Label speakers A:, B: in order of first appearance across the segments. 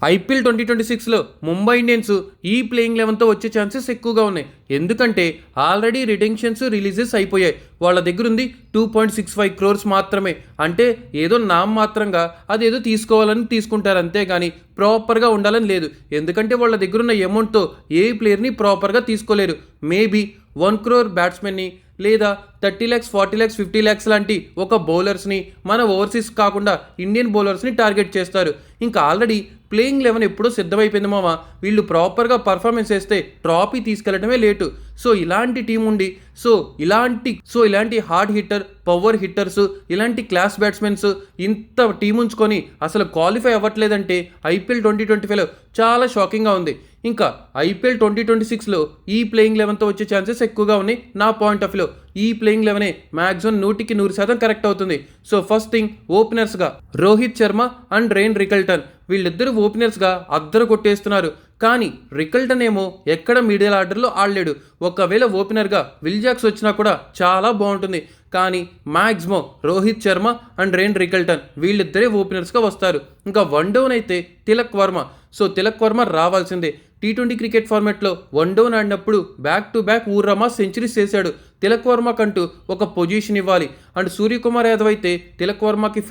A: IPL 2026లో Mumbai Indians ఈ playing 11తో వచ్చే chances ఎక్కువగా ఉన్నాయి. ఎందుకంటే ఆల్రెడీ రిటెన్షన్స్ రిలీజెస్ అయిపోయాయి. వాళ్ళ దగ్గర ఉంది 2.65 crores మాత్రమే. అంటే ఏదో నామమాత్రంగా అదేదో తీసుకోవాలని తీసుకుంటారు, అంతేగాని ప్రాపర్గా ఉండాలని లేదు. ఎందుకంటే వాళ్ళ దగ్గర ఉన్న అమౌంట్తో ఏ ప్లేయర్ని ప్రాపర్గా తీసుకోలేరు. మేబీ 1 crore బ్యాట్స్మెన్ని లేదా 30 lakhs 40 lakhs 50 lakhs లాంటి ఒక బౌలర్స్ని మన ఓవర్సీస్ కాకుండా ఇండియన్ బౌలర్స్ని టార్గెట్ చేస్తారు. ఇంకా ఆల్రెడీ ప్లేయింగ్ 11 ఎప్పుడో సిద్ధమైపోయింది మామ. వీళ్ళు ప్రాపర్గా పర్ఫార్మెన్స్ చేస్తే ట్రాఫీ తీసుకెళ్లడమే లేటు. సో ఇలాంటి టీం ఉండి ఇలాంటి హార్డ్ హిట్టర్, పవర్ హిట్టర్స్, ఇలాంటి క్లాస్ బ్యాట్స్మెన్స్ ఇంత టీం ఉంచుకొని అసలు క్వాలిఫై అవ్వట్లేదంటే ఐపీఎల్ 2025లో చాలా షాకింగ్గా ఉంది. ఇంకా ఐపీఎల్ 2026లో ఈ ప్లేయింగ్ 11తో వచ్చే ఛాన్సెస్ ఎక్కువగా ఉన్నాయి. నా పాయింట్ ఆఫ్ వ్యూలో ఈ ప్లేయింగ్ 11 మ్యాక్సిమం 100% కరెక్ట్ అవుతుంది. సో ఫస్ట్ థింగ్, ఓపెనర్స్గా Rohit Sharma and Ryan Rickelton, వీళ్ళిద్దరూ ఓపెనర్స్గా అద్దరు కొట్టేస్తున్నారు. కానీ రికల్టన్ ఏమో ఎక్కడ మిడిల్ ఆర్డర్లో ఆడలేడు. ఒకవేళ ఓపెనర్గా విల్ జాక్స్ వచ్చినా కూడా చాలా బాగుంటుంది. కానీ maximum Rohit Sharma and Ryan Rickelton వీళ్ళిద్దరే ఓపెనర్స్గా వస్తారు. ఇంకా వన్ డౌన్ అయితే తిలక్ వర్మ. సో తిలక్ వర్మ రావాల్సిందే. T20 క్రికెట్ ఫార్మాట్లో వన్ డౌన్ ఆడినప్పుడు బ్యాక్ టు బ్యాక్ ఊర్రమా సెంచరీస్ చేశాడు. తిలక్ వర్మకంటూ ఒక పొజిషన్ ఇవ్వాలి. అండ్ సూర్యకుమార్ యాదవ్ అయితే తిలక్ వర్మకి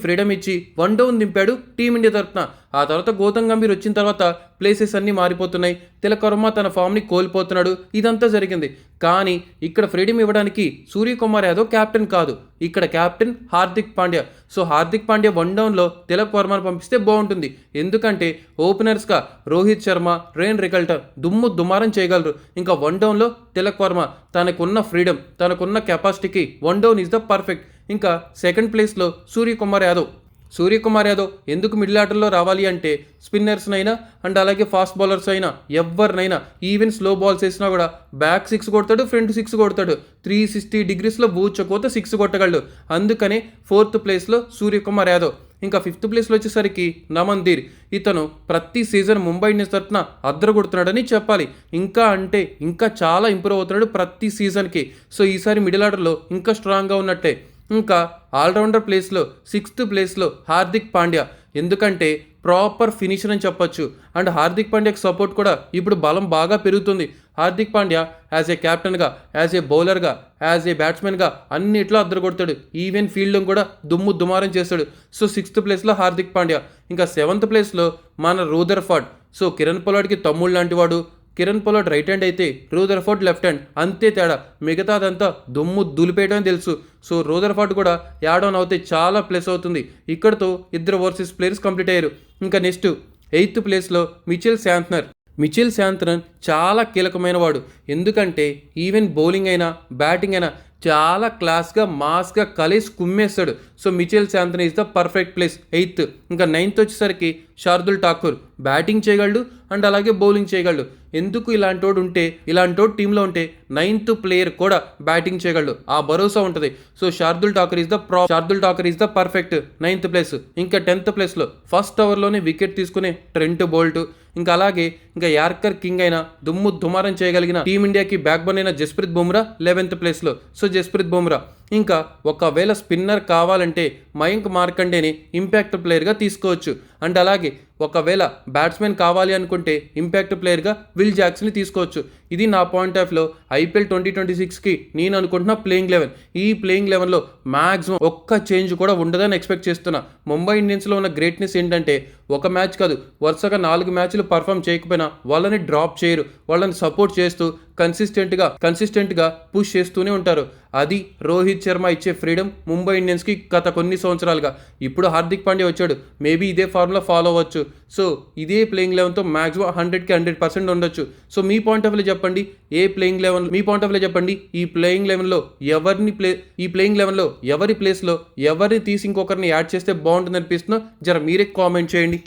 A: ఫ్రీడమ్ ఇచ్చి వన్ డౌన్ దింపాడు టీమిండియా తరఫున. ఆ తర్వాత గౌతమ్ గంభీర్ వచ్చిన తర్వాత ప్లేసెస్ అన్నీ మారిపోతున్నాయి. తిలక్ వర్మ తన ఫామ్ని కోల్పోతున్నాడు. ఇదంతా జరిగింది. కానీ ఇక్కడ ఫ్రీడమ్ ఇవ్వడానికి సూర్యకుమార్ యాదవ్ క్యాప్టెన్ కాదు, ఇక్కడ captain Hardik Pandya. So Hardik Pandya one డౌన్లో తిలక్ వర్మను పంపిస్తే బాగుంటుంది. ఎందుకంటే ఓపెనర్స్గా రోహిత్ శర్మ, రేన్ రికల్టన్ దుమారం చేయగలరు. ఇంకా వన్ డౌన్లో తిలక్ వర్మ తనకున్న ఫ్రీడమ్, తనకున్న కెపాసిటీకి one down is the perfect. ఇంకా సెకండ్ ప్లేస్లో సూర్యకుమార్ యాదవ్ ఎందుకు మిడిల్ ఆర్డర్లో రావాలి అంటే స్పిన్నర్స్నైనా అండ్ అలాగే ఫాస్ట్ బౌలర్స్ అయినా ఎవరినైనా ఈవెన్ స్లో బాల్స్ వేసినా కూడా బ్యాక్ 6 కొడతాడు, ఫ్రంట్ 6 కొడతాడు. 360 degreesలో బూచకోత 6 కొట్టగలడు. అందుకనే 4th ప్లేస్లో సూర్యకుమార్ యాదవ్. ఇంకా 5th ప్లేస్లో వచ్చేసరికి నమన్దీర్. ఇతను ప్రతి సీజన్ ముంబై ఇండియన్స్ తరఫున అద్దరు కొడుతున్నాడని చెప్పాలి. ఇంకా చాలా ఇంప్రూవ్ అవుతున్నాడు ప్రతి సీజన్కి. సో ఈసారి మిడిల్ ఆర్డర్లో ఇంకా స్ట్రాంగ్గా ఉన్నట్టే. ఇంకా ఆల్రౌండర్ ప్లేస్లో 6th ప్లేస్లో హార్దిక్ పాండ్యా. ఎందుకంటే ప్రాపర్ ఫినిషర్ అని చెప్పొచ్చు. అండ్ హార్దిక్ పాండ్యాకి సపోర్ట్ కూడా ఇప్పుడు బలం బాగా పెరుగుతుంది. హార్దిక్ పాండ్యా యాజ్ ఏ క్యాప్టెన్గా, యాజ్ ఏ బౌలర్గా, యాజ్ ఏ బ్యాట్స్మెన్గా అన్నిట్లో అద్దరు కొడతాడు. ఈవెన్ ఫీల్డింగ్ కూడా దుమారం చేస్తాడు. సో 6th ప్లేస్లో హార్దిక్ పాండ్యా. ఇంకా 7th ప్లేస్లో మన రూదర్ఫర్డ్. సో కిరణ్ పొలార్డ్కి తమ్ముడు లాంటి వాడు. కిరణ్ పొలార్డ్ రైట్ హ్యాండ్ అయితే రూదర్ఫర్డ్ లెఫ్ట్ హ్యాండ్, అంతే తేడా. మిగతాదంతా దులిపేయడం తెలుసు. సో రూదర్ఫర్డ్ కూడా యాడ్ ఆన్ అవుతే చాలా ప్లస్ అవుతుంది. ఇక్కడతో 2 ఓవర్సీస్ ప్లేయర్స్ కంప్లీట్ అయ్యారు. ఇంకా నెక్స్ట్ 8th ప్లేస్లో మిచెల్ శాంతనర్ చాలా కీలకమైన వాడు. ఎందుకంటే ఈవెన్ బౌలింగ్ అయినా బ్యాటింగ్ అయినా చాలా క్లాస్గా మాస్గా కలిసి కుమ్మేస్తాడు. So Mitchell Santner is the perfect place 8th. ఇంకా 9th వచ్చేసరికి శార్దుల్ ఠాకూర్. బ్యాటింగ్ చేయగలడు అండ్ అలాగే బౌలింగ్ చేయగలడు. ఎందుకు ఇలాంటోడు టీంలో ఉంటే 9th ప్లేయర్ కూడా బ్యాటింగ్ చేయగలడు, ఆ భరోసా ఉంటుంది. So Shardul Thakur is the perfect 9th place. ఇంకా 10th ప్లేస్లో ఫస్ట్ ఓవర్లోనే వికెట్ తీసుకునే ట్రెంట్ బోల్ట్. ఇంకా అలాగే యార్కర్ కింగ్ అయిన దుమారం చేయగలిగిన టీమిండియాకి బ్యాక్ బోన్ అయిన జస్ప్రీత్ బుమ్రా 11th ప్లేస్లో. సో జస్ప్రీత్ బుమ్రా. ఇంకా ఒకవేళ స్పిన్నర్ కావాలంటే మయాంక్ మార్కండేని ఇంపాక్ట్ ప్లేయర్గా తీసుకోవచ్చు. అండ్ అలాగే ఒకవేళ బ్యాట్స్మెన్ కావాలి అనుకుంటే ఇంపాక్ట్ ప్లేయర్గా విల్ జాక్స్ని తీసుకోవచ్చు. ఇది నా పాయింట్ ఆఫ్ వ్యూలో ఐపీఎల్ 2026కి నేను అనుకుంటున్న ప్లేయింగ్ 11. ఈ ప్లేయింగ్ 11లో మ్యాక్సిమం ఒక్క చేంజ్ కూడా ఉండదని ఎక్స్పెక్ట్ చేస్తున్నా. ముంబై ఇండియన్స్లో ఉన్న గ్రేట్నెస్ ఏంటంటే ఒక మ్యాచ్ కాదు, వరుసగా 4 మ్యాచ్లు పర్ఫామ్ చేయకపోయినా వాళ్ళని డ్రాప్ చేయరు. వాళ్ళని సపోర్ట్ చేస్తూ కన్సిస్టెంట్గా పుష్ చేస్తూనే ఉంటారు. అది రోహిత్ శర్మ ఇచ్చే ఫ్రీడమ్ ముంబై ఇండియన్స్కి గత కొన్ని సంవత్సరాలుగా. ఇప్పుడు హార్దిక్ పాండ్యా వచ్చాడు, మేబీ ఇదే ఫార్ములా ఫాలో అవ్వచ్చు. సో ఇదే ప్లేయింగ్ 11తో మ్యాక్సిమం 100కి 100% ఉండొచ్చు. సో మీ పాయింట్ ఆఫ్ వ్యూలో చెప్పండి, ఈ ప్లేయింగ్ 11లో ఎవరి ప్లేస్లో ఎవరిని తీసి ఇంకొకరిని యాడ్ చేస్తే బాగుంటుంది అనిపిస్తుందో మీరే కామెంట్ చేయండి.